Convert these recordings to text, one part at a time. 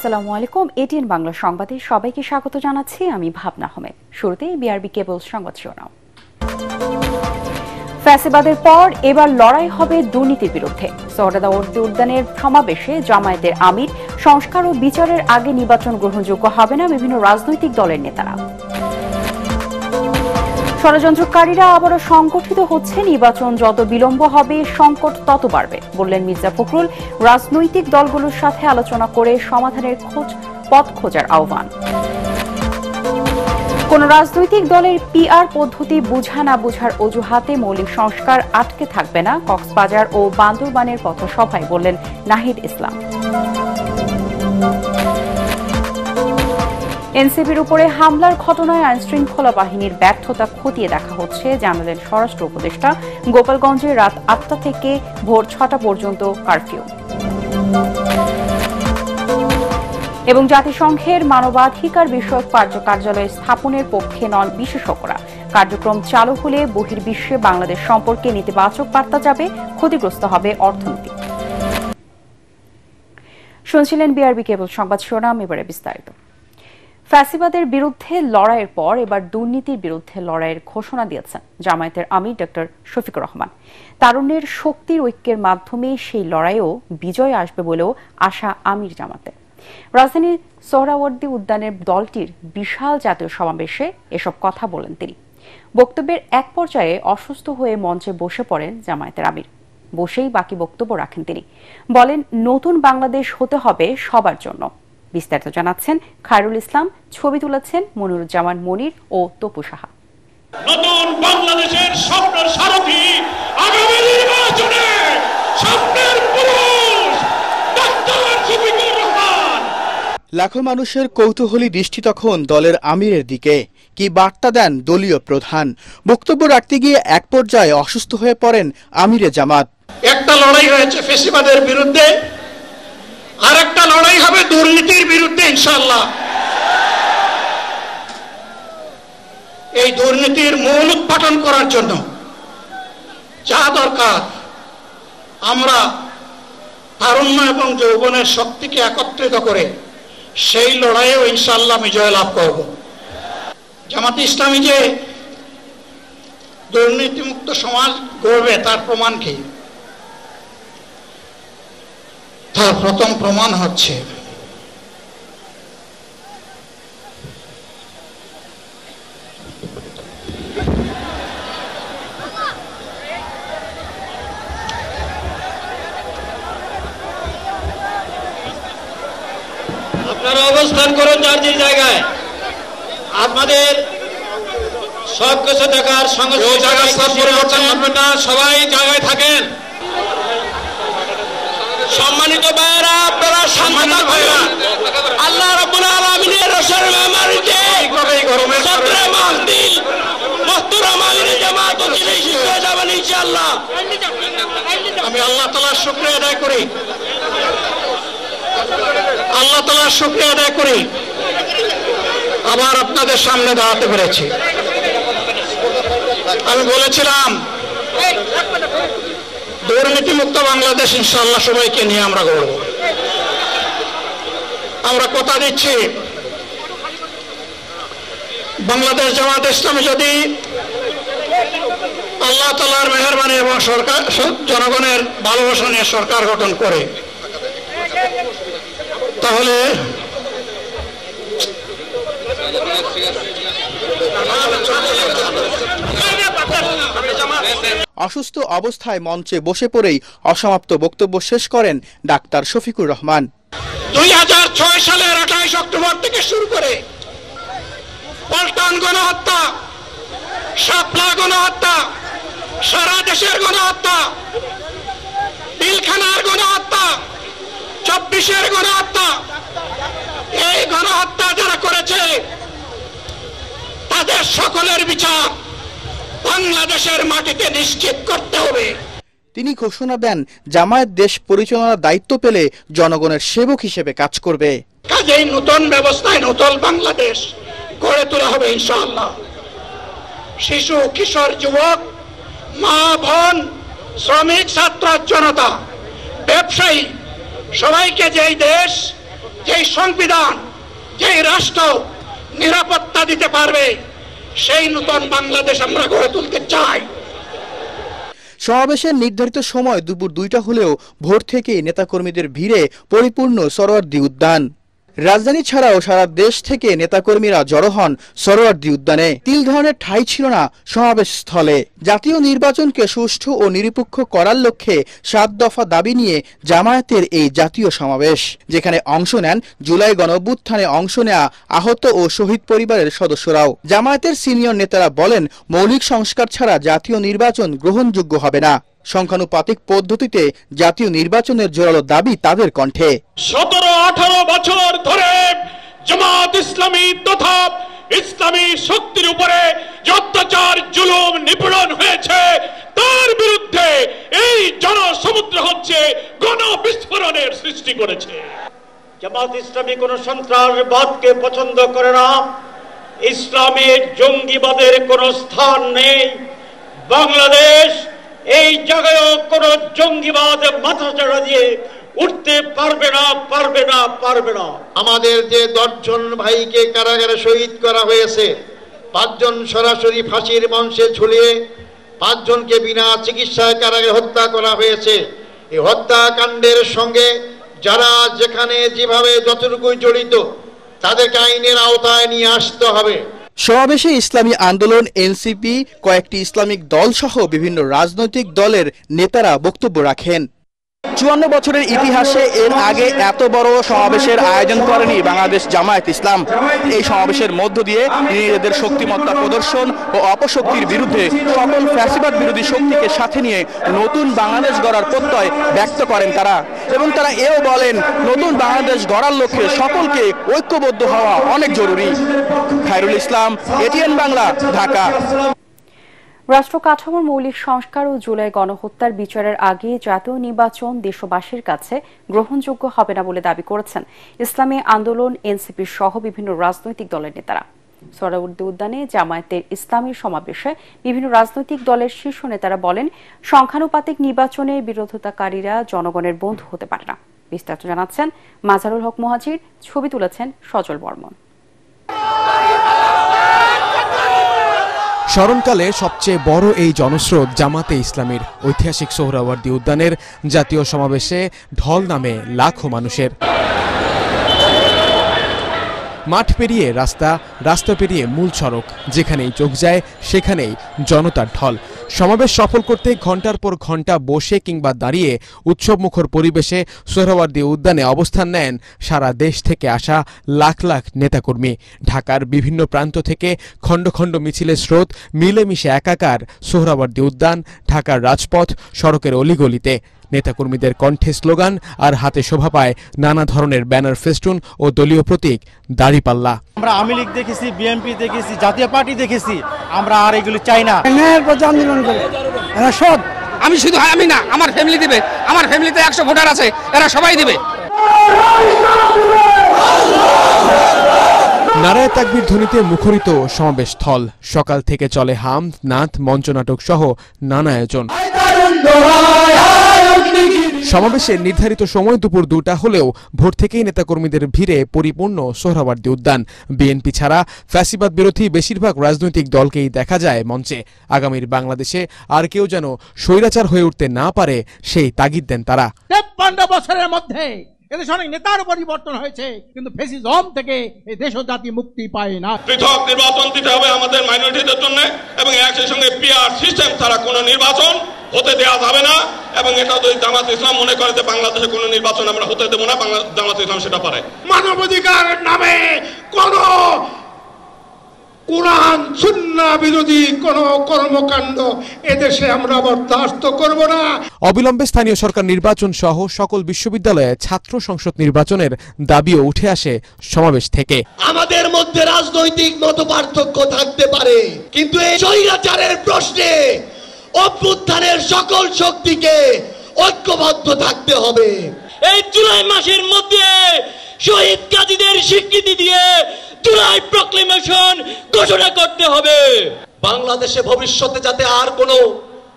আসসালামু আলাইকুম। এটিএন বাংলা সংবাদে সবাইকে স্বাগত জানাচ্ছি। আমি ভাবনা আহমেদ। শুরুতেই বিআরবি কেবল সংবাদ শিরোনাম। ফ্যাসিবাদের পর এবার লড়াই হবে দুর্নীতির বিরুদ্ধে। সোহরাওয়ার্দী উদ্যানের সমাবেশে জামায়াতের আমির, সংস্কার ও বিচারের আগে নির্বাচন গ্রহণযোগ্য হবে না বিভিন্ন রাজনৈতিক দলের নেতারা। ষড়যন্ত্রকারীরা আবারও সংগঠিত হচ্ছে, নির্বাচন যত বিলম্ব হবে সংকট তত বাড়বে বললেন মির্জা ফখরুল। রাজনৈতিক দলগুলোর সাথে আলোচনা করে সমাধানের পথ খোঁজার আহ্বান। কোন রাজনৈতিক দলের পিআর পদ্ধতি বুঝা না বুঝার অজুহাতে মৌলিক সংস্কার আটকে থাকবে না, কক্সবাজার ও বান্দরবানের পথসভায় বললেন নাহিদ ইসলাম। এনসিপির উপরে হামলার ঘটনায় আইনশৃঙ্খলা বাহিনীর ব্যর্থতা খতিয়ে দেখা হচ্ছে জানালেন স্বরাষ্ট্র উপদেষ্টা। গোপালগঞ্জে রাত ৮টা থেকে ভোর ৬টা পর্যন্ত কারফিউ। এবং জাতিসংঘের মানবাধিকার বিষয়ক কার্যালয় স্থাপনের পক্ষে নন বিশেষজ্ঞরা। কার্যক্রম চালু হলে বহির্বিশ্বে বাংলাদেশ সম্পর্কে নেতিবাচক বার্তা যাবে, ক্ষতিগ্রস্ত হবে অর্থনীতি। শুনছিলেন বিআরবি কেবল সংবাদ শিরোনাম, এবারে বিস্তারিত। ফ্যাসিবাদের বিরুদ্ধে লড়াইয়ের পর এবার দুর্নীতির বিরুদ্ধে লড়াইয়ের ঘোষণা দিয়েছেন জামায়াতের আমির ডক্টর শফিকুর রহমান। তারুণ্যের শক্তির ঐক্যের মাধ্যমে সেই লড়াইয়েও বিজয় আসবে বলেও আশা আমির জামাতের। রাজধানীর সোহরাওয়ার্দী উদ্যানের দলটির বিশাল জাতীয় সমাবেশে এসব কথা বলেন তিনি। বক্তব্যের এক পর্যায়ে অসুস্থ হয়ে মঞ্চে বসে পড়েন জামায়াতের আমির। বসেই বাকি বক্তব্য রাখেন তিনি। বলেন, নতুন বাংলাদেশ হতে হবে সবার জন্য। বিস্তারিত জানাচ্ছেন খায়রুল ইসলাম, ছবি তুলেছেন মনিরুজ্জামান মনির ও তপু সাহা। নতুন বাংলাদেশের স্বপ্নের সারথি আগামী নির্বাচনে স্বপ্নের পুরুষ ডক্টর শফিকুর রহমান। লাখো মানুষের কৌতূহলী দৃষ্টি তখন দলের আমিরের দিকে। কি বার্তা দেন দলীয় প্রধান? বক্তব্য রাখতে গিয়ে এক পর্যায়ে অসুস্থ হয়ে পড়েন আমিরে জামাত। একটা লড়াই হয়েছে ফ্যাসিবাদের বিরুদ্ধে, আর একটা লড়াই হবে দুর্নীতির বিরুদ্ধে ইনশাআল্লাহ। এই দুর্নীতির মূল উৎপাটন করার জন্য যা দরকার, আমরা তারুণ্য এবং যৌবনের শক্তিকে একত্রিত করে সেই লড়াইয়েও ইনশাআল্লাহ বিজয় লাভ করব। জামাতে ইসলামী যে দুর্নীতিমুক্ত সমাজ গড়বে তার প্রমাণ কি? তার প্রথম প্রমাণ হচ্ছে আপনারা অবস্থান করুন যার যে জায়গায়। আপনাদের সব কিছু দেখার সঙ্গে সবাই জায়গায় থাকেন। সম্মানিত ভাইয়েরা, আপনারা সম্মানিত ভাইয়েরা, আল্লাহ রাব্বুল আলামিনের রসুলের মেহমানিতে সদরে মাহফিল মুহতারাম আমির জামাত ও যিনি শিক্ষা যাবেন ইনশাআল্লাহ। আমি আল্লাহ তাআলার শুকরিয়া আদায় করি, আল্লাহ তাআলার শুকরিয়া আদায় করি আবার আপনাদের সামনে দাঁড়াতে পেরেছি। আমি বলেছিলাম দুর্নীতিমুক্ত বাংলাদেশ ইনশাআল্লাহ সবাইকে নিয়ে আমরা গড়ব। আমরা কথা দিচ্ছি, বাংলাদেশ জামাত ইসলামী যদি আল্লাহ তাআলার মেহেরবানি এবং সরকার জনগণের ভালোবাসা নিয়ে সরকার গঠন করে, তাহলে অসুস্থ অবস্থায় মঞ্চে বসে পড়েই অসমাপ্ত বক্তব্য শেষ করেন ডাক্তার শফিকুর রহমান। 2006 সালের 28 অক্টোবর থেকে শুরু করে পল্টন গণহত্যা, শাপলা গণহত্যা, সারা দেশের গণহত্যা, পিলখানার গণহত্যা, 24-এর গণহত্যা, এই গণহত্যা যারা করেছে তাদের সকলের বিচার বাংলাদেশের মাটিতে নিশ্চিত করতে হবে। তিনি ঘোষণা দেন, জামায়াত দেশ পরিচালনার দায়িত্ব পেলে জনগণের সেবক হিসেবে কাজ করবে। কাজেই নতুন ব্যবস্থায় নতুন বাংলাদেশ গড়ে তোলা হবে ইনশাআল্লাহ। শিশু, কিশোর, যুবক, মা, বোন, শ্রমিক, ছাত্র, জনতা, ব্যবসায়ী সবাইকে যেই দেশ যে সংবিধান, যে রাষ্ট্র নিরাপত্তা দিতে পারবে, সেই নতুন বাংলাদেশ আমরা গড়ে তুলতে চাই। সমাবেশের নির্ধারিত সময় দুপুর 2টা হলেও ভোর থেকেই নেতাকর্মীদের ভিড়ে পরিপূর্ণ সোহরাওয়ার্দী উদ্যান। রাজধানী ছাড়াও সারা দেশ থেকে নেতাকর্মীরা জড়ো হন সোহরাওয়ার্দী উদ্যানে। তিল ধরনের ঠাঁই ছিল না সমাবেশ স্থলে। জাতীয় নির্বাচনকে সুষ্ঠু ও নিরপেক্ষ করার লক্ষ্যে 7 দফা দাবি নিয়ে জামায়াতের এই জাতীয় সমাবেশ, যেখানে অংশ নেন জুলাই গণঅভ্যুত্থানে অংশ নেয়া আহত ও শহীদ পরিবারের সদস্যরাও। জামায়াতের সিনিয়র নেতারা বলেন, মৌলিক সংস্কার ছাড়া জাতীয় নির্বাচন গ্রহণযোগ্য হবে না। সংখ্যানুপাতিক পদ্ধতিতে জাতীয় নির্বাচনের জোরালো দাবি তাদের কণ্ঠে। 17-18 বছর ধরে জামাত ইসলামী তথা ইসলামী শক্তির উপরে যে অত্যাচার, জুলুম, নিপীড়ন হয়েছে, তার বিরুদ্ধে এই জনসমুদ্র হচ্ছে গণবিস্ফোরণের সৃষ্টি করেছে। জামাত ইসলামী কোন সন্ত্রাসবাদকে পছন্দ করে না। ইসলামের জঙ্গিবাদের কোন স্থান নেই। বাংলাদেশ এই জায়গায়ও কোন জঙ্গিবাদ মাথাচাড়া দিয়ে উঠতে পারবে না, পারবে না, পারবে না। আমাদের যে 10 জন ভাইকে কারাগারে শহীদ করা হয়েছে, 5 জন সরাসরি ফাঁসির মঞ্চে ঝুলিয়ে, 5 জনকে বিনা চিকিৎসায় কারাগারে হত্যা করা হয়েছে। এই হত্যাকাণ্ডের সঙ্গে যারা যেখানে যেভাবে যতটুকু জড়িত, তাদেরকে আইনের আওতায় নিয়ে আসতে হবে। সমাবেশে ইসলামী আন্দোলন, এনসিপি, কয়েকটি ইসলামিক দল সহ বিভিন্ন রাজনৈতিক দলের নেতারা বক্তব্য রাখেন। 54 বছরের ইতিহাসে এর আগে এত বড় সমাবেশের আয়োজন করেনি বাংলাদেশ জামায়াত ইসলাম। এই সমাবেশের মধ্য দিয়ে নিজেদের শক্তিমত্তা প্রদর্শন ও অপশক্তির বিরুদ্ধে সকল ফ্যাসিবাদ বিরোধী শক্তিকে সাথে নিয়ে নতুন বাংলাদেশ গড়ার প্রত্যয় ব্যক্ত করেন তারা, এবং তারা এও বলেন, নতুন বাংলাদেশ গড়ার লক্ষ্যে সকলকে ঐক্যবদ্ধ হওয়া অনেক জরুরি। খায়রুল ইসলাম, এটিএন বাংলা, ঢাকা। রাষ্ট্র কাঠামোর মৌলিক সংস্কার ও জুলাই গণহত্যার বিচারের আগে জাতীয় নির্বাচন দেশবাসীর কাছে গ্রহণযোগ্য হবে না বলে দাবি করেছেন ইসলামী আন্দোলন, এনসিপি সহ বিভিন্ন রাজনৈতিক দলের নেতারা। সোহরাওয়ার্দী উদ্যানে জামায়াতের ইসলামী সমাবেশে বিভিন্ন রাজনৈতিক দলের শীর্ষ নেতারা বলেন, সংখ্যানুপাতিক নির্বাচনে বিরোধিতাকারীরা জনগণের বন্ধু হতে পারে না। বিস্তারিত জানাচ্ছেন মাজারুল হক মুহাজির, ছবি তুলেছেন সজল বর্মন। স্মরণকালে সবচেয়ে বড় এই জনস্রোত জামাতে ইসলামীর ঐতিহাসিক সোহরাওয়ার্দী উদ্যানের জাতীয় সমাবেশে ঢল নামে লাখো মানুষের। মাঠ পেরিয়ে রাস্তা, রাস্তা পেরিয়ে মূল সড়ক, যেখানেই চোখ যায় সেখানেই জনতার ঢল। সমাবেশ সফল করতে ঘণ্টার পর ঘণ্টা বসে কিংবা দাঁড়িয়ে উৎসবমুখর পরিবেশে সোহরাওয়ার্দী উদ্যানে অবস্থান নেন সারা দেশ থেকে আসা লাখ লাখ নেতাকর্মী। ঢাকার বিভিন্ন প্রান্ত থেকে খণ্ড খণ্ড মিছিলের স্রোত মিলেমিশে একাকার সোহরাওয়ার্দী উদ্যান, ঢাকার রাজপথ, সড়কের অলিগলিতে। নেতাকর্মীদের কণ্ঠে স্লোগান আর হাতে শোভা পায় নানা ধরনের ব্যানার, ফেস্টুন ও দলীয় প্রতীক, দাড়িপাল্লা। আমরা আওয়ামী লীগ দেখেছি, বিএনপি দেখেছি, জাতীয় পার্টি দেখেছি, আমরা আর এগুলো চাই না। আমি শুধু আমি না, আমার ফ্যামিলি দিবে, আমার ফ্যামিলিতে 100 ভোটার আছে, এরা সবাই দিবে। নারায়ে তাকবীর ধ্বনিতে মুখরিত সমাবেশ স্থল। সকাল থেকে চলে হামদ, নাত, মঞ্চনাটক সহ নানা আয়োজন। সমাবেশের নির্ধারিত সময় দুপুর 2টা হলেও ভোর থেকেই নেতাকর্মীদের ভিড়ে পরিপূর্ণ সোহরাওয়ার্দী উদ্যান। বিএনপি ছাড়া ফ্যাসিবাদ বিরোধী বেশিরভাগ রাজনৈতিক দলকেই দেখা যায় মঞ্চে। আগামীর বাংলাদেশে আর কেউ যেন স্বৈরাচার হয়ে উঠতে না পারে সেই তাগিদ দেন তারা। 53 বছরের মধ্যে এদেশে অনেক নেতার পরিবর্তন হয়েছে, কিন্তু ফ্যাসিজম থেকে এই দেশ ও জাতি মুক্তি পায় না। পৃথক নির্বাচন দিতে হবে আমাদের মাইনরিটিদের জন্য, এবং একই সঙ্গে পিআর সিস্টেম ছাড়া কোনো নির্বাচন হতে দেওয়া যাবে না। এবং এটা যদি জামাত ইসলাম মনে করে যে বাংলাদেশে কোনো নির্বাচন আমরা হতে দেবো না, জামাত ইসলাম সেটা পারে। মানবাধিকারের নামে কোন কোরআন সুন্নাহ বিরোধী কোন কর্মকাণ্ড এদেশে আমরা বরদাস্ত করব না। অবিলম্বে স্থানীয় সরকার নির্বাচন সহ সকল বিশ্ববিদ্যালয়ে ছাত্র সংসদ নির্বাচনের দাবিও উঠে আসে সমাবেশ থেকে। আমাদের মধ্যে রাজনৈতিক মতপার্থক্য থাকতে পারে, কিন্তু এই স্বৈরাচারের প্রশ্নে অভ্যুত্থানের সকল শক্তিকে ঐক্যবদ্ধ থাকতে হবে। এই জুলাই মাসের মধ্যে শহীদ কাজীদের স্বীকৃতি দিয়ে জুলাই প্রক্লেমেশন ঘোষণা করতে হবে। বাংলাদেশে ভবিষ্যতে যাতে আর কোনো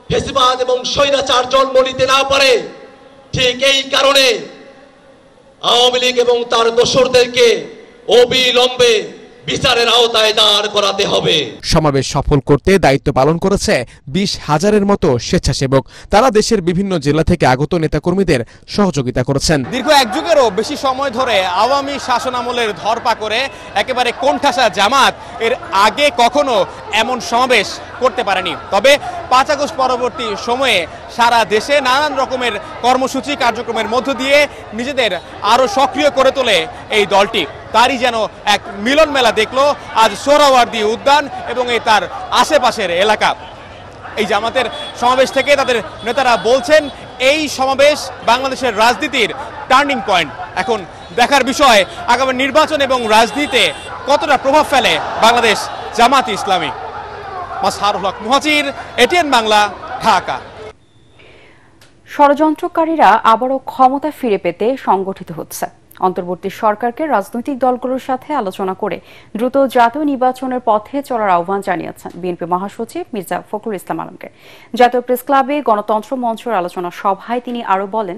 ফ্যাসিবাদ এবং স্বৈরাচার জন্ম নিতে না পারে, ঠিক এই কারণে আওয়ামী লীগ এবং তার দোসরদেরকে অবিলম্বে বিচারের আওতায় দাঁড় করাতে হবে। সমাবেশ সফল করতে দায়িত্ব পালন করেছে 20,000-এর মতো স্বেচ্ছাসেবক। তারা দেশের বিভিন্ন জেলা থেকে আগত নেতাকর্মীদের সহযোগিতা করেছেন। দীর্ঘ এক যুগেরও বেশি সময় ধরে আওয়ামী শাসনামলের ধরপাকড়ে একেবারে কোণঠাসা জামাত এর আগে কখনো এমন সমাবেশ করতে পারেনি। তবে 5 আগস্ট পরবর্তী সময়ে সারা দেশে নানান রকমের কর্মসূচি কার্যক্রমের মধ্য দিয়ে নিজেদের আরো সক্রিয় করে তোলে এই দলটি। তারই যেন এক মিলন মেলা দেখলো আজ সোহরাওয়ার্দী উদ্যান এবং তার আশেপাশের এলাকা। এই জামাতের সমাবেশ থেকে তাদের নেতারা বলছেন এই সমাবেশ বাংলাদেশের রাজনীতির টার্নিং পয়েন্ট। এখন দেখার বিষয় আগামী নির্বাচন এবং রাজনীতিতে কতটা প্রভাব ফেলে বাংলাদেশ জামাত ইসলামী। মাসহারুল হক মুহাজির, এটিএন বাংলা, ঢাকা। ষড়যন্ত্রকারীরা আবারও ক্ষমতা ফিরে পেতে সংগঠিত হচ্ছে। অন্তর্বর্তী সরকারকে রাজনৈতিক দলগুলোর সাথে আলোচনা করে দ্রুত জাতীয় নির্বাচনের পথে চলার আহ্বান জানিয়েছেন বিএনপি মহাসচিব মির্জা ফখরুল ইসলাম আলমগীর। জাতীয় প্রেস ক্লাবে গণতন্ত্র মঞ্চের আলোচনা সভায় তিনি আরও বলেন,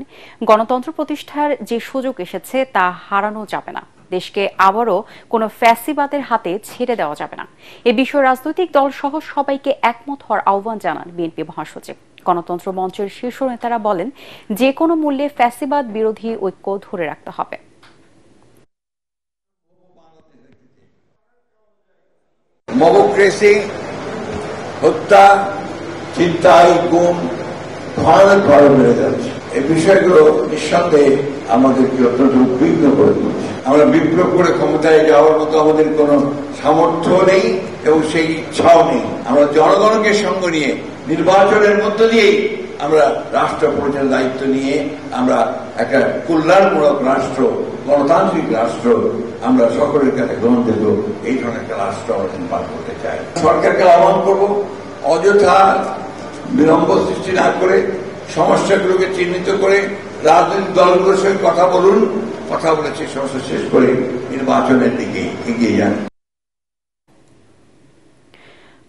গণতন্ত্র প্রতিষ্ঠার যে সুযোগ এসেছে তা হারানো যাবে না। দেশকে আবারও কোনো ফ্যাসিবাদের হাতে ছেড়ে দেওয়া যাবে না। এ বিষয়ে রাজনৈতিক দল সহ সবাইকে একমত হওয়ার আহ্বান জানান বিএনপি মহাসচিব। গণতন্ত্র মঞ্চের শীর্ষ নেতারা বলেন, যে কোনো মূল্যে ফ্যাসিবাদ বিরোধী ঐক্য ধরে রাখতে হবে। ডেমোক্রেসি হত্যা, চিন্তায় গুম ভয়ানকভাবে বেড়ে যাচ্ছে। এই বিষয়গুলো নিঃসন্দেহে আমাদেরকে অত্যন্ত উদ্বিগ্ন করে তুলছে। আমরা বিপ্লব করে ক্ষমতায় যাওয়ার মতো আমাদের কোনো সামর্থ্য নেই এবং সেই ইচ্ছাও নেই। আমরা জনগণকে সঙ্গে নিয়ে নির্বাচনের মধ্য দিয়েই আমরা রাষ্ট্র পরিচালনার দায়িত্ব নিয়ে আমরা একটা কল্যাণমূলক রাষ্ট্র, গণতান্ত্রিক রাষ্ট্র আমরা সকলের কাছে গ্রহণযোগ্য এই ধরনের একটা রাষ্ট্র আমরা নির্মাণ করতে চাই। সরকারকে আহ্বান করব, অযথা বিলম্ব সৃষ্টি না করে সমস্যাগুলোকে চিহ্নিত করে রাজনৈতিক দলগুলোর সঙ্গে কথা বলুন, কথা বলে সেই সমস্যা শেষ করে নির্বাচনের দিকে এগিয়ে যান।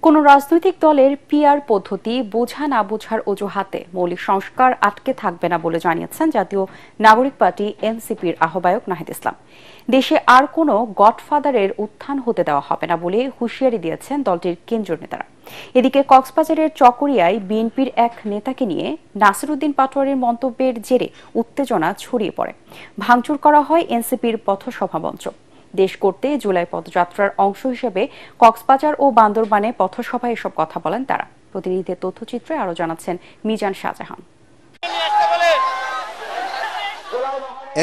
কোন রাজনৈতিক দলের পিআর পদ্ধতি বোঝা না বোঝার অজুহাতে মৌলিক সংস্কার আটকে থাকবে না বলে জানিয়েছেন জাতীয় নাগরিক পার্টি এনসিপির আহ্বায়ক নাহিদ ইসলাম। দেশে আর কোনো গডফাদারের উত্থান হতে দেওয়া হবে না বলে হুঁশিয়ারি দিয়েছেন দলটির কেন্দ্রীয় নেতারা। এদিকে কক্সবাজারের চকরিয়ায় বিএনপির এক নেতাকে নিয়ে নাসিরউদ্দিন পাটোয়ারির মন্তব্যের জেরে উত্তেজনা ছড়িয়ে পড়ে। ভাঙচুর করা হয় এনসিপির পথসভা মঞ্চ। দেশ করতে জুলাই পদযাত্রার অংশ হিসেবে কক্সবাজার ও বান্দরবানে পথসভায় এসব কথা বলেন তারা। প্রতিনিধিদের তথ্যচিত্রে আরো জানাচ্ছেন মিজান শাহজাহান।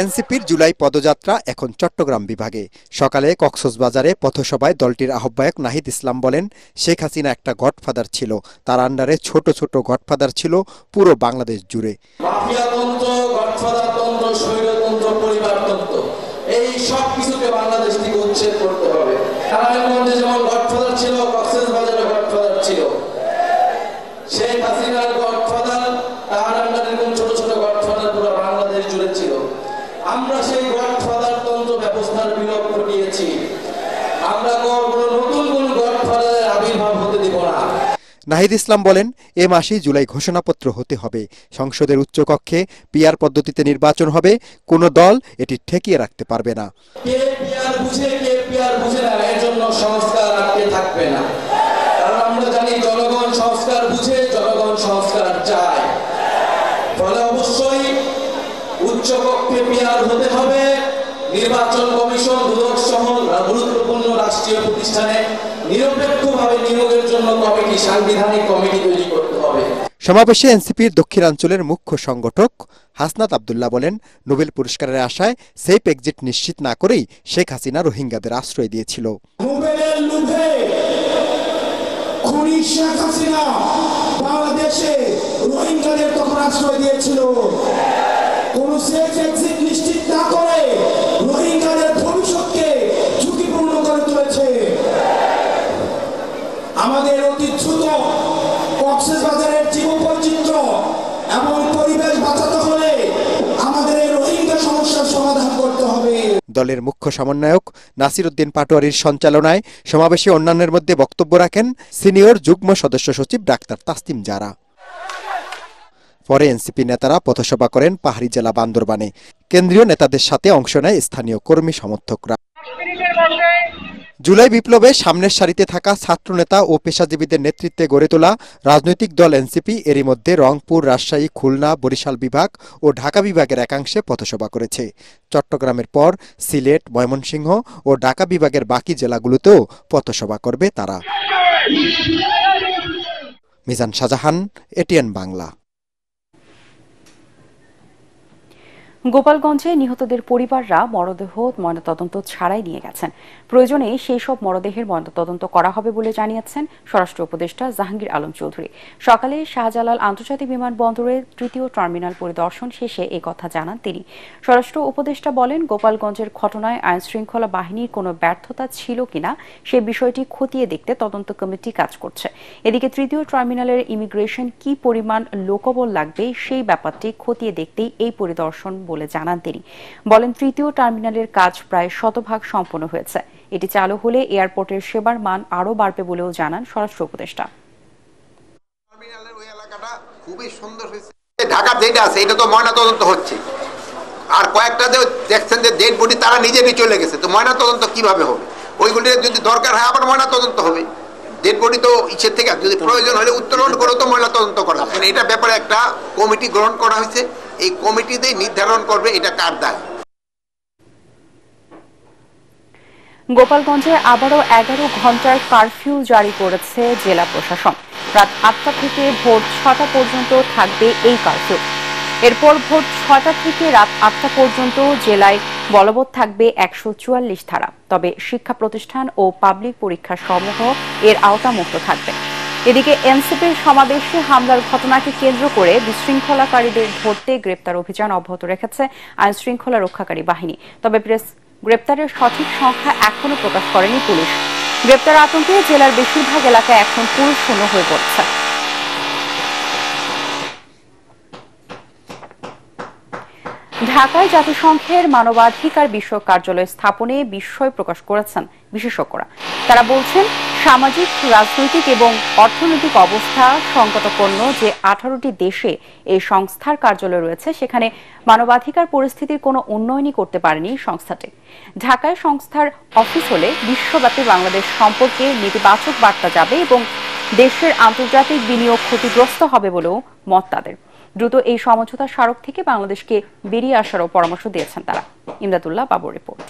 এনসিপির জুলাই পদযাত্রা এখন চট্টগ্রাম বিভাগে। সকালে কক্সবাজারে পথসভায় দলটির আহ্বায়ক নাহিদ ইসলাম বলেন, শেখ হাসিনা একটা গডফাদার ছিল, তার আন্ডারে ছোট ছোট গডফাদার ছিল পুরো বাংলাদেশ জুড়ে। এই সব কিছুকে বাংলাদেশ থেকে উচ্ছেদ করতে হবে। নারায়ণগঞ্জে যেমন গডফাদার ছিল, কক্সবাজারে গডফাদার ছিল, শেখ হাসিনার গডফাদার, তার আন্ডারে এরকম ছোট ছোট গডফাদার পুরো বাংলাদেশ জুড়ে ছিল। আমরা সেই গডফাদার তন্ত্র ব্যবস্থার বিলোপ ঘটিয়েছি। আমরা কোনো নতুন কোন গডফাদারের আবির্ভাব হতে দিব না। নাহিদ ইসলাম বলেন, এ মাসেই জুলাই ঘোষণাপত্র হতে হবে। সংসদের উচ্চকক্ষে পিআর পদ্ধতিতে নির্বাচন হবে। কোন দল এটি ঠেকিয়ে রাখতে পারবে না। কে পিআর বুঝে কে পিআর বুঝে না, এর জন্য সংস্কার আটকে থাকবে না। কারণ আমরা জানি জনগণ সংস্কার বুঝে, জনগণ সংস্কার চায়। ফলে অবশ্যই উচ্চকক্ষে পিআর হতে হবে। নির্বাচন কমিশন, দুদক সহ গুরুত্বপূর্ণ রাষ্ট্রীয় প্রতিষ্ঠানে নিরপেক্ষভাবে নিয়োগের জন্য কমিটি, সাংবিধানিক কমিটি তৈরি করতে হবে। সমাবেশে এনসিপির দক্ষিণাঞ্চলের মুখ্য সংগঠক হাসনাত আব্দুল্লাহ বলেন, নোবেল পুরস্কারের আশায় সেফ এক্সিট নিশ্চিত না করেই শেখ হাসিনা রোহিঙ্গাদের আশ্রয় দিয়েছিল। নোবেলের লোভে খুনি শেখ হাসিনা বাংলাদেশে রোহিঙ্গাদের তখন আশ্রয় দিয়েছিল। কোন সেফ এক্সিট নিশ্চিত না করে রোহিঙ্গাদের ভবিষ্যৎকে ঝুঁকিপূর্ণ করে তুলেছে। আমাদের অতি দ্রুত কক্সবাজারের জীববৈচিত্র্য এবং পরিবেশ বাঁচাতে হলে আমাদের এই রোহিঙ্গা সমস্যার সমাধান করতে হবে। দলের মুখ্য সমন্বয়ক নাসিরউদ্দিন পাটোয়ারির সঞ্চালনায় সমাবেশে অন্যান্যের মধ্যে বক্তব্য রাখেন সিনিয়র যুগ্ম সদস্য সচিব ডাক্তার তাসনিম জারা। পরে এনসিপি নেতারা পথসভা করেন পাহাড়ি জেলা বান্দরবানে। কেন্দ্রীয় নেতাদের সাথে অংশ নেয় স্থানীয় কর্মী সমর্থকরা। জুলাই বিপ্লবে সামনের সারিতে থাকা ছাত্রনেতা ও পেশাজীবীদের নেতৃত্বে গড়ে তোলা রাজনৈতিক দল এনসিপি এরই মধ্যে রংপুর, রাজশাহী, খুলনা, বরিশাল বিভাগ ও ঢাকা বিভাগের একাংশে পথসভা করেছে। চট্টগ্রামের পর সিলেট, ময়মনসিংহ ও ঢাকা বিভাগের বাকি জেলাগুলোতেও পথসভা করবে তারা। মিজান শাহজাহান, এটিএন বাংলা। গোপালগঞ্জে নিহতদের পরিবাররা মরদেহ ময়নাতদন্ত ছাড়াই নিয়ে গেছেন। প্রয়োজনে সেই সব মরদেহের ময়নাতদন্ত করা হবে বলে জানিয়েছেন স্বরাষ্ট্র উপদেষ্টা জাহাঙ্গীর আলম চৌধুরী। সকালে শাহজালাল আন্তর্জাতিক বিমানবন্দরের ৩য় টার্মিনাল পরিদর্শন শেষে এ কথা জানান তিনি। স্বরাষ্ট্র উপদেষ্টা বলেন, গোপালগঞ্জের ঘটনায় আইনশৃঙ্খলা বাহিনীর কোনো ব্যর্থতা ছিল কিনা সে বিষয়টি খতিয়ে দেখতে তদন্ত কমিটি কাজ করছে। এদিকে ৩য় টার্মিনালের ইমিগ্রেশন কি পরিমাণ লোকবল লাগবে সেই ব্যাপারটি খতিয়ে দেখতেই এই পরিদর্শন বলে জানান তিনি। বলেন, ৩য় টার্মিনালের কাজ প্রায় ১০০% সম্পন্ন হয়েছে। এটি চালু হলে এয়ারপোর্টের সেবার মান আরও বাড়বে বলেও জানান স্বরাষ্ট্র উপদেষ্টা। খুবই সুন্দর হয়েছে। ঢাকা যেটা আছে এটা তো ময়নাতদন্ত হচ্ছে, আর কয়েকটা যে দেখছেন যে ডেড বডি তারা নিজেরই চলে গেছে, তো ময়নাতদন্ত কিভাবে হবে? ওইগুলি যদি দরকার হয় আবার ময়নাতদন্ত হবে। ডেড বডি তো ইচ্ছের থেকে যদি প্রয়োজন হলে উত্তোলন করে তো ময়নাতদন্ত করা হবে। এটা ব্যাপারে একটা কমিটি গ্রহণ করা হয়েছে, এই কমিটিতেই নির্ধারণ করবে এটা কার দায়। গোপালগঞ্জে আবারও ১১ ঘন্টার কারফিউ জারি করেছে জেলা প্রশাসন। রাত ৮টা থেকে ভোর ৬টা পর্যন্ত থাকবে এই কারফিউ। এরপর ভোর ৬টা থেকে রাত ৮টা পর্যন্ত জেলায় বলবৎ থাকবে ১৪৪ ধারা। তবে শিক্ষা প্রতিষ্ঠান ও পাবলিক পরীক্ষা সমূহ এর আওতামুক্ত থাকবে। এদিকে এনসিপির সমাবেশে হামলার ঘটনাকে কেন্দ্র করে বিশৃঙ্খলাকারীদের ধরতে গ্রেপ্তার অভিযান অব্যাহত রেখেছে আইন শৃঙ্খলা রক্ষাকারী বাহিনী। তবে গ্রেপ্তারের সঠিক সংখ্যা এখনো প্রকাশ করেনি পুলিশ। গ্রেপ্তার আতঙ্কে জেলার বেশিরভাগ এলাকা এখন পুলিশ শূন্য হয়ে পড়ছে। ঢাকায় জাতিসংঘের মানবাধিকার বিষয়ক কার্যালয় স্থাপনে বিস্ময় প্রকাশ করেছেন বিশেষজ্ঞরা। তারা বলছেন, সামাজিক, রাজনৈতিক এবং অর্থনৈতিক অবস্থা সংকটাপন্ন যে 18টি দেশে এই সংস্থার কার্যালয় রয়েছে সেখানে মানবাধিকার পরিস্থিতির কোনো উন্নয়নই করতে পারেনি সংস্থাটি। ঢাকায় সংস্থার অফিস হলে বিশ্বব্যাপী বাংলাদেশ সম্পর্কে নেতিবাচক বার্তা যাবে এবং দেশের আন্তর্জাতিক বিনিয়োগ ক্ষতিগ্রস্ত হবে বলেও মত তাদের। দ্রুত এই সমঝোতা স্মারক থেকে বাংলাদেশকে বেরিয়ে আসারও পরামর্শ দিয়েছেন তারা। ইমদাদুল্লাহ বাবুর রিপোর্ট।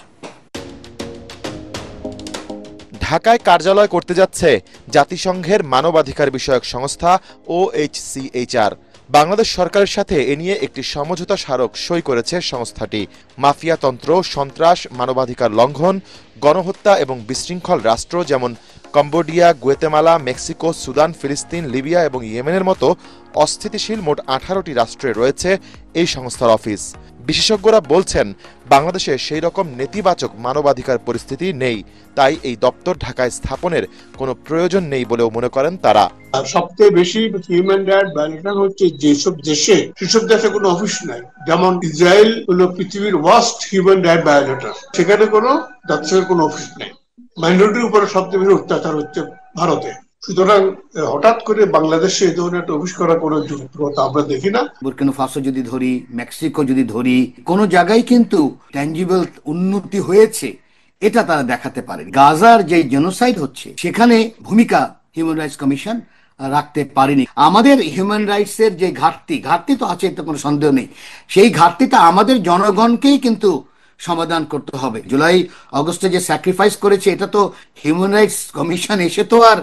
ঢাকায় কার্যালয় করতে যাচ্ছে জাতিসংঘের মানবাধিকার বিষয়ক সংস্থা OHCHR। বাংলাদেশ সরকারের সাথে এ নিয়ে একটি সমঝোতা স্মারক সই করেছে সংস্থাটি। মাফিয়াতন্ত্র, সন্ত্রাস, মানবাধিকার লঙ্ঘন, গণহত্যা এবং বিশৃঙ্খল রাষ্ট্র যেমন কম্বোডিয়া, গুয়েতেমালা, মেক্সিকো, সুদান, ফিলিস্তিন, লিবিয়া এবং ইয়েমেনের মতো অস্থিতিশীল মোট 18টি রাষ্ট্রে রয়েছে এই সংস্থার অফিস। বিশেষজ্ঞরা বলছেন, বাংলাদেশে সেই রকম নেতিবাচক মানবাধিকার পরিস্থিতি নেই, তাই এই দপ্তর ঢাকায় স্থাপনের কোনো প্রয়োজন নেই বলেও মনে করেন তারা। সবচেয়ে বেশি হিউম্যান রাইট ভায়োলেশন হচ্ছে যেসব দেশে, সেসব দেশে কোনো অফিস নাই। যেমন ইসরায়েল হলো পৃথিবীর ওয়ার্স্ট হিউম্যান রাইট ভায়োলেটর, সেখানে কোনো জাতিসংঘের কোনো অফিস নেই। মাইনরিটির উপরে সবচেয়ে বেশি অত্যাচার হচ্ছে ভারতে। সুতরাং হঠাৎ করে বাংলাদেশে এই ধরনের একটা অফিস করার কোনো যুক্তিকতা আমরা দেখি না। বুরকিনা ফাসো যদি ধরি, মেক্সিকো যদি ধরি, কোনো জায়গায় কিন্তু ট্যাঞ্জিবল উন্নতি হয়েছে, এটা তারা দেখাতে পারে। গাজার যে জেনোসাইড হচ্ছে সেখানে ভূমিকা হিউম্যান রাইটস কমিশন রাখতে পারেনি। আমাদের হিউম্যান রাইটস এর যে ঘাটতি তো আছে, এতে কোনো সন্দেহ নেই। সেই ঘাটতিটা আমাদের জনগণকেই কিন্তু সমাধান করতে হবে। জুলাই আগস্টে যে স্যাক্রিফাইস করেছে, এটা তো হিউম্যান রাইটস কমিশন এসে তো আর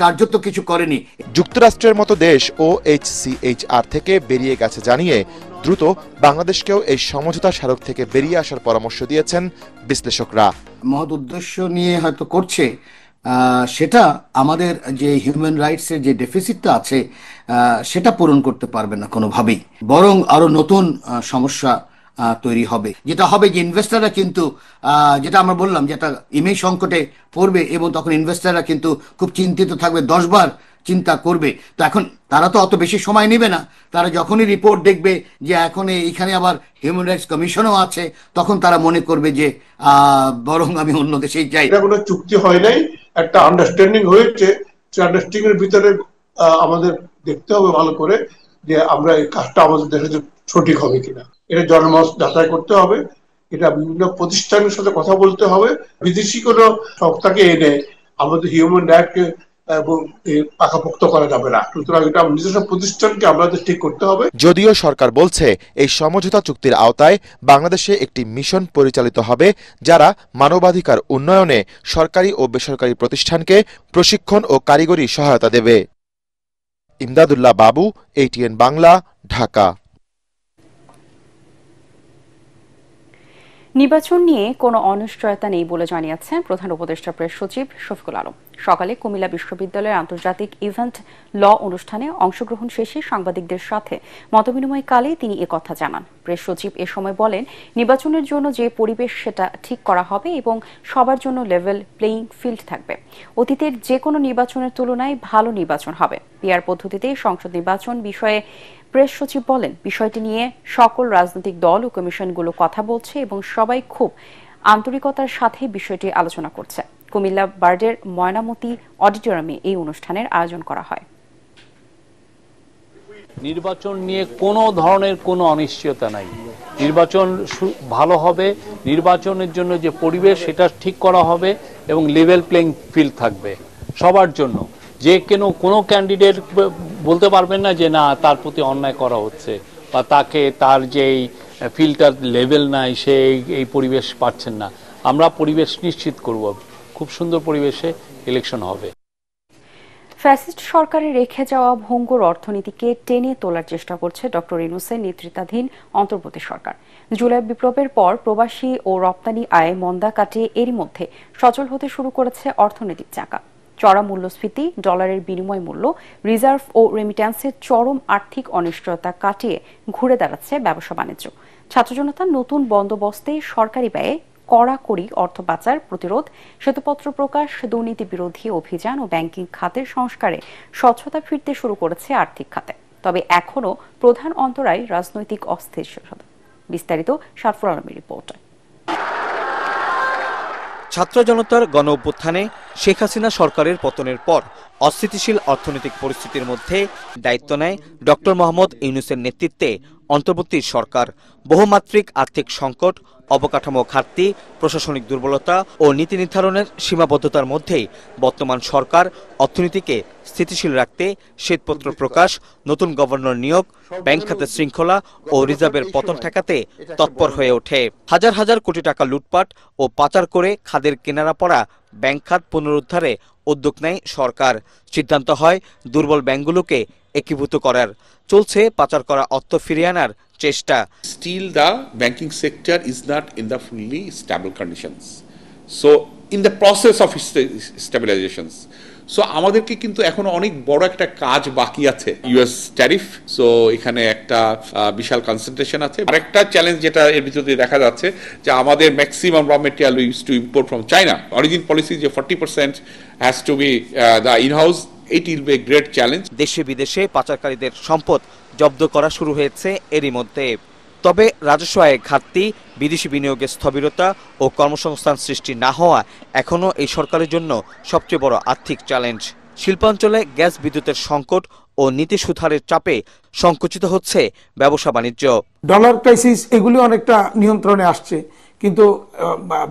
কার্যত কিছু করেনি। যুক্তরাষ্ট্রের মতো দেশ OHCHR থেকে বেরিয়ে গেছে জানিয়ে দ্রুত বাংলাদেশকেও এই সমঝোতা স্মারক থেকে বেরিয়ে আসার পরামর্শ দিয়েছেন বিশ্লেষকরা। মহৎ উদ্দেশ্য নিয়ে হয়তো করছে, সেটা আমাদের যে হিউম্যান রাইটস এর যে ডেফিসিটটা আছে সেটা পূরণ করতে পারবে না কোনোভাবেই, বরং আরো নতুন সমস্যা তৈরি হবে। যেটা হবে যে ইনভেস্টাররা কিন্তু, যেটা আমরা বললাম, যেটা ইমেজ সংকটে পড়বে এবং তখন ইনভেস্টাররা কিন্তু খুব চিন্তিত থাকবে, 10 বার চিন্তা করবে। তো এখন তারা তো অত বেশি সময় নেবে না, তারা যখনই রিপোর্ট দেখবে যে এখন এইখানে আবার হিউম্যান রাইটস কমিশনও আছে, তখন তারা মনে করবে যে বরং আমি অন্য দেশেই যাই। এটা কোনো চুক্তি হয় নাই, একটা আন্ডারস্ট্যান্ডিং হয়েছে। সেই আন্ডারস্ট্যান্ডিং এর ভিতরে আমাদের দেখতে হবে ভালো করে যে আমরা এই কাজটা আমাদের দেশে সঠিক হবে কিনা। এটা জনমত যাচাই করতে হবে, এটা বিভিন্ন প্রতিষ্ঠানের সাথে কথা বলতে হবে। বিদেশি কোনো সংস্থাকে এনে আমাদের হিউম্যান রাইটকে পাকাপোক্ত করা যাবে না। সুতরাং এটা নিজস্ব প্রতিষ্ঠানকে আমাদের ঠিক করতে হবে। যদিও সরকার বলছে এই সমঝোতা চুক্তির আওতায় বাংলাদেশে একটি মিশন পরিচালিত হবে যারা মানবাধিকার উন্নয়নে সরকারি ও বেসরকারি প্রতিষ্ঠানকে প্রশিক্ষণ ও কারিগরি সহায়তা দেবে। ইমদাদুল্লাহ বাবু, ATN বাংলা, ঢাকা। নির্বাচন নিয়ে কোনো অনিশ্চয়তা নেই বলে জানিয়েছেন প্রধান উপদেষ্টা প্রেস সচিব শফিকুল আলম। সকালে কুমিল্লা বিশ্ববিদ্যালয়ের আন্তর্জাতিক ইভেন্ট ল অনুষ্ঠানে অংশগ্রহণ শেষে সাংবাদিকদের সাথে মতবিনিময়কালে তিনি একথা জানান। প্রেস সচিব এ সময় বলেন, নির্বাচনের জন্য যে পরিবেশ সেটা ঠিক করা হবে এবং সবার জন্য লেভেল প্লেইং ফিল্ড থাকবে। অতীতের যে কোনো নির্বাচনের তুলনায় ভালো নির্বাচন হবে। পিআর পদ্ধতিতে সংসদ নির্বাচন বিষয়ে প্রেস সচিব বলেন, বিষয়টি নিয়ে সকল রাজনৈতিক দল ও কমিশনগুলো কথা বলছে এবং সবাই খুব আন্তরিকতার সাথে বিষয়টি আলোচনা করছে। কুমিল্লা বার্ডের ময়নামতি অডিটোরিয়ামে এই অনুষ্ঠানের আয়োজন করা হয়। নির্বাচন নিয়ে কোনো ধরনের কোনো অনিশ্চয়তা নাই। নির্বাচন ভালো হবে, নির্বাচনের জন্য যে পরিবেশ সেটা ঠিক করা হবে এবং লেভেল প্লেইং ফিল্ড থাকবে সবার জন্য। যে কোনো ক্যান্ডিডেট বলতে পারবেন না যে না তার প্রতি অন্যায় করা হচ্ছে বা তার যেই ফিল্টার লেভেল নাই সে এই পরিবেশ পাচ্ছেন না। আমরা পরিবেশ নিশ্চিত করব, খুব সুন্দর পরিবেশে ইলেকশন হবে। ফ্যাসিস্ট সরকারের রেখে যাওয়া ভঙ্গুর অর্থনীতিকে টেনে তোলার চেষ্টা করছে ডক্টর ইউনূসের নেতৃত্বাধীন অন্তর্বর্তী সরকার। জুলাই বিপ্লবের পর প্রবাসী ও রপ্তানি আয় মন্দা কাটিয়ে এরই মধ্যে সচল হতে শুরু করেছে অর্থনৈতিক চাকা। চড়া মূল্যস্ফীতি, ডলারের বিনিময় মূল্য, রিজার্ভ ও রেমিট্যান্সের চরম আর্থিক অনিশ্চয়তা কাটিয়ে ঘুরে দাঁড়াচ্ছে ব্যবসা বাণিজ্য। ছাত্র জনতার নতুন বন্দোবস্তে সরকারি ব্যয়ে কড়াকড়ি অর্থ পাচার প্রতিরোধ, শ্বেতপত্র প্রকাশ, দুর্নীতি বিরোধী অভিযান ও ব্যাংকিং খাতের সংস্কারে স্বচ্ছতা ফিরতে শুরু করেছে আর্থিক খাতে। তবে এখনও প্রধান অন্তরায় রাজনৈতিক অস্থিরতা। বিস্তারিত শারফুল আলমের রিপোর্টে। ছাত্র জনতার গণ অভ্যুত্থানে শেখ হাসিনা সরকারের পতনের পর অস্থিতিশীল অর্থনৈতিক পরিস্থিতির মধ্যে দায়িত্ব নেয় ডক্টর মোহাম্মদ ইউনূসের নেতৃত্বে অন্তর্বর্তী সরকার। বহুমাত্রিক আর্থিক সংকট, অবকাঠামো ঘাটতি, প্রশাসনিক দুর্বলতা ও নীতি নির্ধারণের সীমাবদ্ধতার মধ্যেই বর্তমান সরকার অর্থনীতিকে স্থিতিশীল রাখতে শ্বেতপত্র প্রকাশ, নতুন গভর্নর নিয়োগ, ব্যাংক খাতের শৃঙ্খলা ও রিজার্ভের পতন ঠেকাতে তৎপর হয়ে ওঠে। হাজার হাজার কোটি টাকা লুটপাট ও পাচার করে খাদের কিনারা পড়া ব্যাংক খাত পুনরুদ্ধারে উদ্যোগ নেয় সরকার। সিদ্ধান্ত হয় দুর্বল ব্যাংকগুলোকে একীভূত করার। চলছে পাচার করা অর্থ ফিরিয়ে আনার চেষ্টা। Still the banking sector is not in the fully stable conditions. So in the process of stabilizations. So আমাদেরকে কিন্তু এখনো অনেক বড় একটা কাজ বাকি আছে। ইউএস ট্যারিফ, সো এখানে একটা বিশাল কনসেন্ট্রেশন আছে। আরেকটা চ্যালেঞ্জ যেটা এর ভিতরে দেখা যাচ্ছে যে আমাদের ম্যাক্সিমাম র material we use to import from China. Origin policy যে 40% has to B the in-house, it will B a great challenge. দেশে বিদেশে পাচারকারীদের সম্পদ জব্দ করা শুরু হয়েছে এরই মধ্যে। তবে রাজস্ব আয়ে ঘাটতি, বিদেশি বিনিয়োগের স্থবিরতা ও কর্মসংস্থান সৃষ্টি না হওয়া এখনও এই সরকারের জন্য সবচেয়ে বড় আর্থিক চ্যালেঞ্জ। শিল্পাঞ্চলে গ্যাস বিদ্যুতের সংকট ও নীতি সুধারের চাপে সংকুচিত হচ্ছে ব্যবসা বাণিজ্য। ডলার ক্রাইসিস এগুলি অনেকটা নিয়ন্ত্রণে আসছে, কিন্তু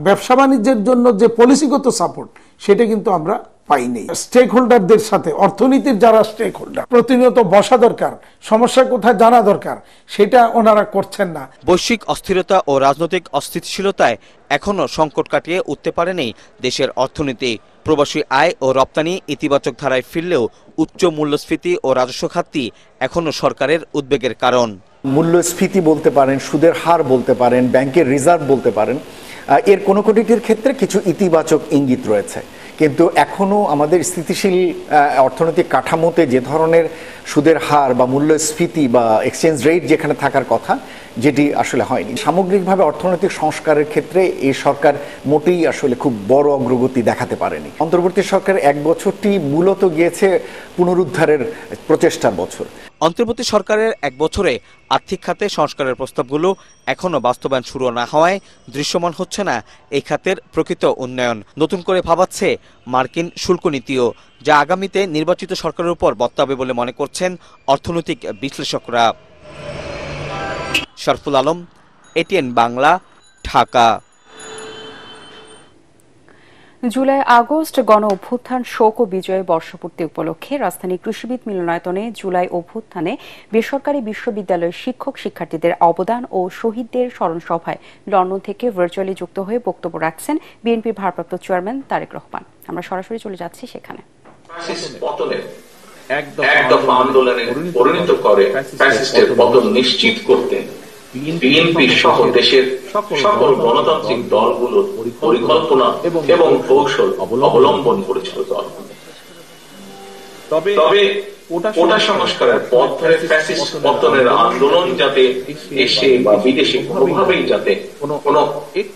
ব্যবসা বাণিজ্যের জন্য যে পলিসিগত সাপোর্ট সেটা কিন্তু আমরা পাইনি। স্টেক হোল্ডারদের সাথে, অর্থনীতির যারা স্টেক হোল্ডার, প্রতিনিয়ত বসা দরকার, সমস্যা কোথায় জানা দরকার, সেটা ওনারা করছেন না। বৈশ্বিক অস্থিরতা ও রাজনৈতিক অস্থিতিশীলতায় এখনও সংকট কাটিয়ে উঠতে পারেনি দেশের অর্থনীতি। প্রবাসী আয় ও রপ্তানি ইতিবাচক ধারায় ফিরলেও উচ্চ মূল্যস্ফীতি ও রাজস্ব ঘাটতি এখনও সরকারের উদ্বেগের কারণ। মূল্যস্ফীতি বলতে পারেন, সুদের হার বলতে পারেন, ব্যাংকের রিজার্ভ বলতে পারেন, এর কোনো কোটিটির ক্ষেত্রে কিছু ইতিবাচক ইঙ্গিত রয়েছে, কিন্তু এখনও আমাদের স্থিতিশীল অর্থনৈতিক কাঠামোতে যে ধরনের সুদের হার বা মূল্যস্ফীতি বা এক্সচেঞ্জ রেট যেখানে থাকার কথা, যেটি আসলে হয়নি। সামগ্রিকভাবে অর্থনৈতিক সংস্কারের ক্ষেত্রে এই সরকার মোটেই আসলে খুব বড় অগ্রগতি দেখাতে পারেনি। অন্তর্বর্তী সরকারের এক বছরটি মূলত গিয়েছে পুনরুদ্ধারের প্রচেষ্টার বছর। অন্তর্বর্তী সরকারের 1 বছরে আর্থিক খাতে সংস্কারের প্রস্তাবগুলো এখনো বাস্তবায়ন শুরু না হওয়ায় দৃশ্যমান হচ্ছে না এই খাতের প্রকৃত উন্নয়ন। নতুন করে ভাবাচ্ছে মার্কিন শুল্ক নীতিও, যা আগামীতে নির্বাচিত সরকারের উপর বর্তাবে বলে মনে করছেন অর্থনৈতিক বিশ্লেষকরা। Sharful Alam, ATN Bangla, Dhaka. July August গণ অভ্যুত্থান শোক ও বিজয় বর্ষপূর্তি উপলক্ষে রাজধানী কৃষিবিদ মিলনায়তনে জুলাই অভ্যুত্থানে বেসরকারি বিশ্ববিদ্যালয়ের শিক্ষক শিক্ষার্থীদের অবদান ও শহীদদের স্মরণ সভায় লন্ডন থেকে ভার্চুয়ালি যুক্ত হয়ে বক্তব্য রাখছেন বিএনপির ভারপ্রাপ্ত চেয়ারম্যান তারেক রহমান। আমরা সরাসরি চলে যাচ্ছি সেখানে। এক দফা আন্দোলনে পরিণত করে ফ্যাসিস্টের পতন নিশ্চিত করতে বিএনপি সহ দেশের সকল গণতান্ত্রিক দলগুলোর পরিকল্পনা এবং কৌশল অবলম্বন করেছিল দল। তবে কোটা সংস্কারের পথ ধরে ফ্যাসিস্ট পতনের আন্দোলন যাতে দেশে বা বিদেশে কোনোভাবেই যাতে কোন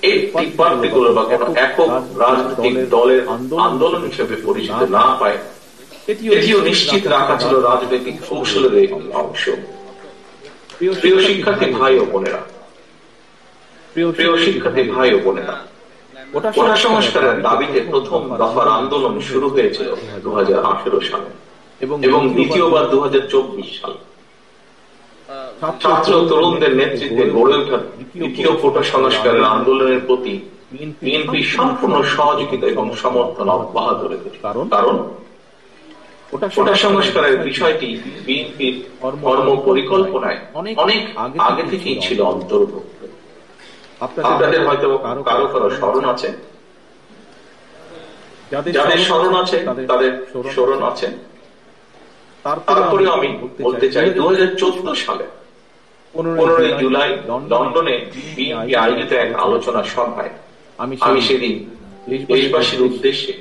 একটি পার্টিকুলার বা কোন একক রাজনৈতিক দলের আন্দোলন হিসেবে পরিচিত না পায়, এটিও নিশ্চিত রাখা ছিল রাজনৈতিক কৌশলের একটি অংশ। প্রিয় শিক্ষার্থী ভাই ও বোনেরা, কোটা সংস্কারের দাবিতে প্রথম দফার আন্দোলন শুরু হয়েছিল 2018 সালে এবং দ্বিতীয়বার 2024 সালে। ছাত্র তরুণদের নেতৃত্বে গড়ে ওঠা দ্বিতীয় কোটা সংস্কারের আন্দোলনের প্রতি বিএনপি সম্পূর্ণ সহযোগিতা এবং সমর্থন অব্যাহত রেখেছে। কারণ কোটা সংস্কারের বিষয়টি বিএনপির কর্ম পরিকল্পনায় অনেক আগে থেকেই ছিল অন্তর্ভুক্ত। আপনাদের হয়তো কারো কারো স্মরণ আছে, যাদের স্মরণ আছে তাদের স্মরণ আছে। তারপরে আমি বলতে চাই 2014 সালে 15 জুলাই লন্ডনে বিএনপি আয়োজিত এক আলোচনা সভায় আমি সেদিন দেশবাসীর উদ্দেশ্যে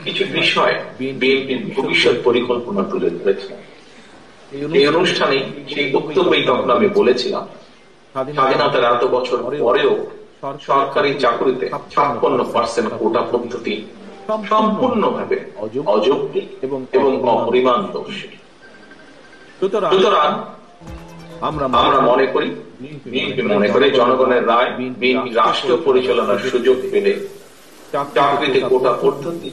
কিছু বিষয় বিএনপির ভবিষ্যৎ পরিকল্পনা তুলে ধরেছে। এই অনুষ্ঠানে সেই বক্তব্যই তখন আমি বলেছিলাম, স্বাধীনতার এত বছর পরেও সরকারি চাকরিতে 56% কোটা পদ্ধতি সম্পূর্ণভাবে অযৌক্তিক এবং অপরিমাণ দোষ। সুতরাং আমরা মনে করি, বিএনপি মনে করে জনগণের রায় বিএনপি রাষ্ট্রীয় পরিচালনার সুযোগ পেলে চাকরিতে কোটা পদ্ধতি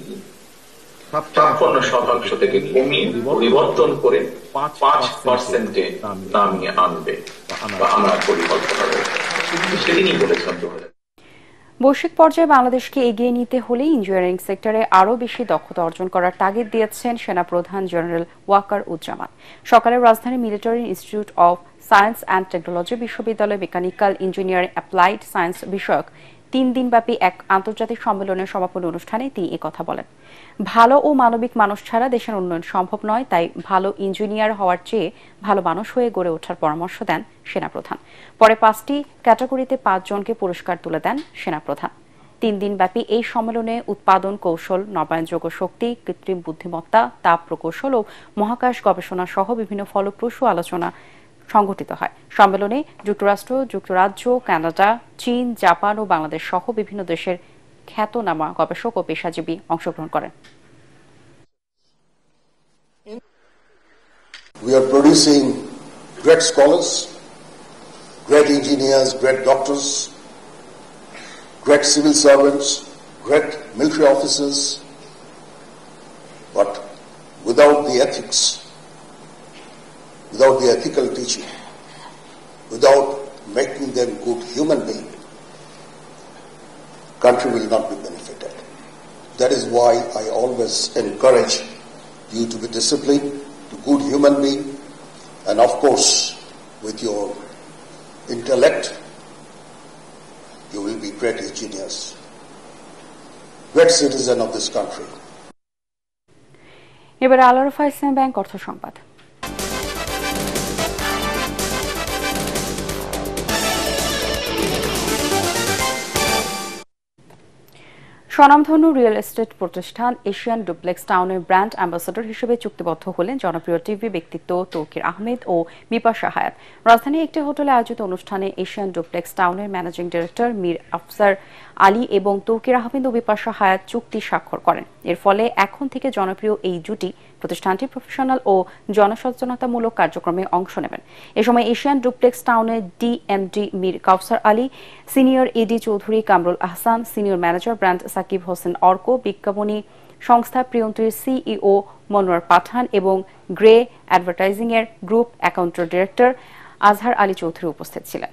56% থেকে কমিয়ে পরিবর্তন করে 5%-এ নামিয়ে আনবে বা আনার পরিকল্পনা রয়েছে। সেদিনই বলেছিলাম। বৈশ্বিক পর্যায়ে বাংলাদেশকে এগিয়ে নিতে হলে ইঞ্জিনিয়ারিং সেক্টরে আরও বেশি দক্ষতা অর্জন করার তাগিদ দিয়েছেন সেনাপ্রধান জেনারেল ওয়াকার উজ্জামান। সকালে রাজধানী military institute of science and technology বিশ্ববিদ্যালয় মেকানিক্যাল ইঞ্জিনিয়ারিং অ্যাপ্লাইড সায়েন্স বিষয়ক 3 দিনব্যাপী এক আন্তর্জাতিক সম্মেলনের সমাপনী অনুষ্ঠানে তিনি একথা বলেন। ভালো ও মানবিক মানুষ ছাড়া দেশের উন্নয়ন সম্ভব নয়, তাই ভালো ইঞ্জিনিয়ার হওয়ার চেয়ে ভালো মানুষ হয়ে গড়ে ওঠার পরামর্শ দেন সেনাপ্রধান। পরে 5টি ক্যাটাগরিতে 5 জনকে পুরস্কার তুলে দেন সেনাপ্রধান। 3 দিনব্যাপী এই সম্মেলনে উৎপাদন কৌশল, নবায়নযোগ্য শক্তি, কৃত্রিম বুদ্ধিমত্তা, তাপ প্রকৌশল ও মহাকাশ গবেষণা সহ বিভিন্ন ফলপ্রসূ আলোচনা সংগঠিত হয়। সম্মেলনে যুক্তরাষ্ট্র, যুক্তরাজ্য, কানাডা, চীন, জাপান ও বাংলাদেশ সহ বিভিন্ন দেশের খ্যাতনামা গবেষক ও পেশাজীবী অংশগ্রহণ করেন। We are producing great scholars, great engineers, great doctors, great civil servants, great military officers, but without the ethics, without the ethical teaching, without making them good human beings, country will not be benefited. That is why I always encourage you to be disciplined, to good human being, and of course, with your intellect, you will be great engineers, great citizen of this country. এবারে আল আরাফা ইসলামী bank অর্থ সংবাদ। স্বনামধন্য real estate প্রতিষ্ঠান Asian duplex টাউনের brand ambassador হিসেবে চুক্তিবদ্ধ হলেন জনপ্রিয় টিভি ব্যক্তিত্ব তৌকির আহমেদ ও বিপাশা হায়াত। রাজধানীর একটি হোটেলে আয়োজিত অনুষ্ঠানে এশিয়ান ডুপ্লেক্স টাউনের ম্যানেজিং ডিরেক্টর মীর আফসার আলী এবং তৌকির আহমেদ ও বিপাশা হায়াত চুক্তি স্বাক্ষর করেন। এর ফলে এখন থেকে জনপ্রিয় এই জুটি প্রতিষ্ঠানটি প্রফেশনাল ও জনসচেতনতামূলক কার্যক্রমে অংশ নেবেন। এ সময় এশিয়ান ডুপ্লেক্স টাউনের DMD Mir Kawsar Ali, senior AD Chowdhury Kamrul Ahsan, senior manager brand Sakib Hossain Arko, বিজ্ঞাপনী সংস্থা প্রিয়ন্তীর সিইও মনোয়ার পাঠান এবং গ্রে অ্যাডভার্টাইজিং এর গ্রুপ অ্যাকাউন্টের ডিরেক্টর আজহার আলী চৌধুরী উপস্থিত ছিলেন।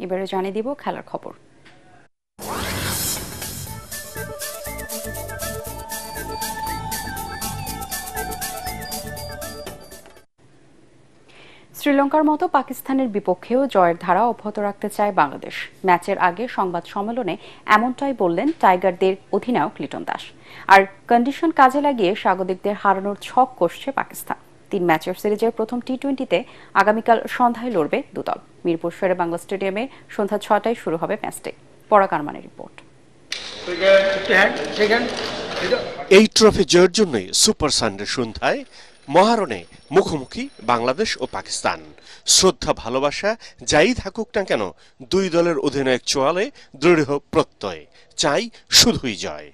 এবারে জানিয়ে দিব খেলার খবর। শ্রীলঙ্কার মতো পাকিস্তানের বিপক্ষেও জয়ের ধারা অব্যাহত রাখতে চায় বাংলাদেশ। ম্যাচের আগে সংবাদ সম্মেলনে এমনটাই বললেন টাইগারদের অধিনায়ক লিটন দাস। আর কন্ডিশন কাজে লাগিয়ে স্বাগতিকদের হারানোর ছক কষছে পাকিস্তান। 3 ম্যাচের সিরিজের প্রথম টি-20তে আগামীকাল সন্ধ্যায় লড়বে দুদল। মিরপুর শেরে বাংলা স্টেডিয়ামে সন্ধ্যা 6টায় শুরু হবে ম্যাচটি। পরাগ আরমানের রিপোর্ট। এই ট্রফি জয়ের জন্যই সুপার সানডে সন্ধ্যায় মহারণে মুখোমুখি বাংলাদেশ ও পাকিস্তান। শ্রদ্ধা ভালোবাসা যাই থাকুক না কেন, দুই দলের অধিনায়ক চোয়ালে দৃঢ় প্রত্যয়, চাই শুধুই জয়।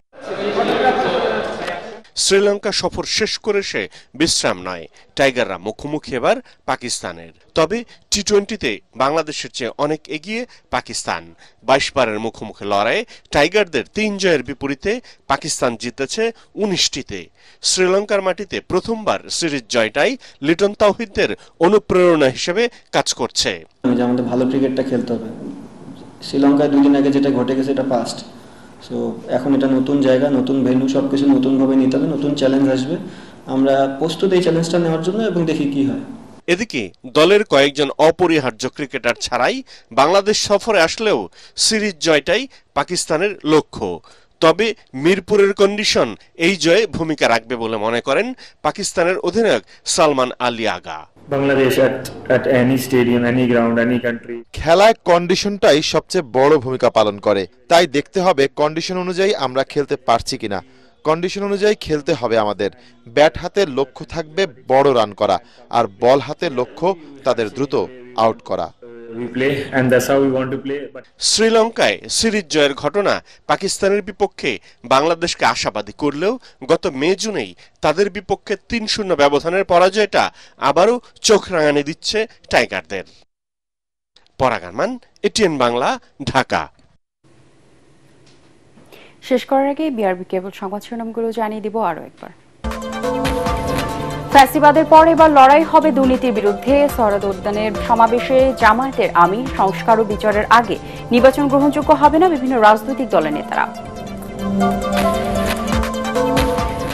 শ্রীলঙ্কা সফর শেষ করে সে বিশ্রাম নয়, টাইগাররা মুখোমুখি এবার পাকিস্তানের। তবে টি-20তে বাংলাদেশের চেয়ে অনেক এগিয়ে পাকিস্তান। 22 বারের মুখোমুখি লড়াইয়ে টাইগারদের 3 জয়ের বিপরীতে পাকিস্তান জিতেছে 19টিতে। শ্রীলঙ্কার মাটিতে প্রথমবার সিরিজ জয়টাই লিটন তাওহিদদের অনুপ্রেরণা হিসেবে কাজ করছে। আমাদের ভালো ক্রিকেটটা খেলতে হবে। শ্রীলঙ্কায় 2 দিন আগে যেটা ঘটে গেছে এটা পাস্ট। সো এখন এটা নতুন জায়গা, নতুন ভেন্যু, সবকিছু নতুনভাবে নিতে হবে, নতুন চ্যালেঞ্জ আসবে। আমরা প্রস্তুত এই চ্যালেঞ্জটা নেওয়ার জন্য এবং দেখি কি হয়। এদিকে দলের কয়েকজন অপরিহার্য ক্রিকেটার ছাড়াই বাংলাদেশ সফরে আসলেও সিরিজ জয়টাই পাকিস্তানের লক্ষ্য। তবে মিরপুরের কন্ডিশন এই জয়ে ভূমিকা রাখবে বলে মনে করেন পাকিস্তানের অধিনায়ক সালমান আলী আগা। Bangladesh at any stadium, any ground, any country. খেলায় কন্ডিশনটাই সবচেয়ে বড় ভূমিকা পালন করে। তাই দেখতে হবে কন্ডিশন অনুযায়ী আমরা খেলতে পারছি কিনা। কন্ডিশন অনুযায়ী খেলতে হবে আমাদের। ব্যাট হাতে লক্ষ্য থাকবে বড় রান করা, আর বল হাতে লক্ষ্য তাদের দ্রুত আউট করা। শ্রীলঙ্কায় সিরিজ জয়ের ঘটনা পাকিস্তানের বিপক্ষে বাংলাদেশকে আশাবাদী করলেও গত মে জুনেই তাদের বিপক্ষে 3-0 ব্যবধানের পরাজয়টা আবারও চোখ রাঙানি দিচ্ছে টাইগারদের। পরাগ আরমান, এটিএন বাংলা, ঢাকা। শেষ করার আগে বিআরবি কেবল সংবাদ শিরোনামগুলো জানিয়ে দিব আরো একবার। ফ্যাসিবাদের পর এবার লড়াই হবে দুর্নীতির বিরুদ্ধে। সরদ উদ্যানের সমাবেশে জামায়াতের আমির, সংস্কার ও বিচারের আগে নির্বাচন গ্রহণযোগ্য হবে না বিভিন্ন রাজনৈতিক দলের নেতারা।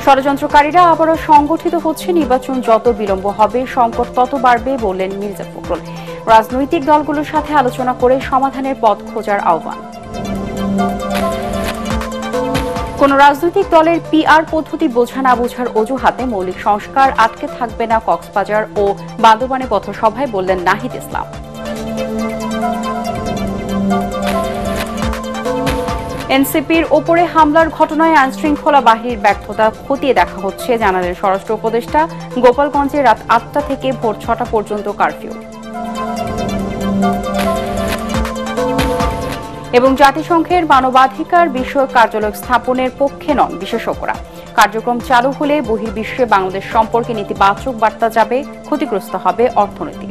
ষড়যন্ত্রকারীরা আবারও সংগঠিত হচ্ছে, নির্বাচন যত বিলম্ব হবে সংকট তত বাড়বে বললেন মির্জা ফখরুল। রাজনৈতিক দলগুলোর সাথে আলোচনা করে সমাধানের পথ খোঁজার আহ্বান। কোন রাজনৈতিক দলের পিআর পদ্ধতি বোঝা না বোঝার অজুহাতে মৌলিক সংস্কার আটকে থাকবে না কক্সবাজার ও বান্দরবানে পথসভায় বললেন নাহিদ ইসলাম। এনসিপির ওপরে হামলার ঘটনায় আইনশৃঙ্খলা বাহিনীর ব্যর্থতা খতিয়ে দেখা হচ্ছে জানালেন স্বরাষ্ট্র উপদেষ্টা। গোপালগঞ্জে রাত 8টা থেকে ভোর 6টা পর্যন্ত কারফিউ। এবং জাতিসংঘের মানবাধিকার বিষয়ক কার্যালয় স্থাপনের পক্ষে নন বিশেষজ্ঞরা। কার্যক্রম চালু হলে বহির্বিশ্বে বাংলাদেশ সম্পর্কে নেতিবাচক বার্তা যাবে, ক্ষতিগ্রস্ত হবে অর্থনীতি।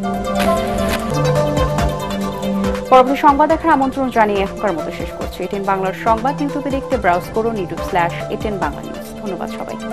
পরবর্তী সংবাদ দেখার আমন্ত্রণ জানিয়ে এখনকার মতো শেষ করছি। এটিএন বাংলার সংবাদ ইউটিউবে দেখতে ব্রাউজ করুন youtube/এটিএন বাংলা নিউজ। ধন্যবাদ সবাইকে।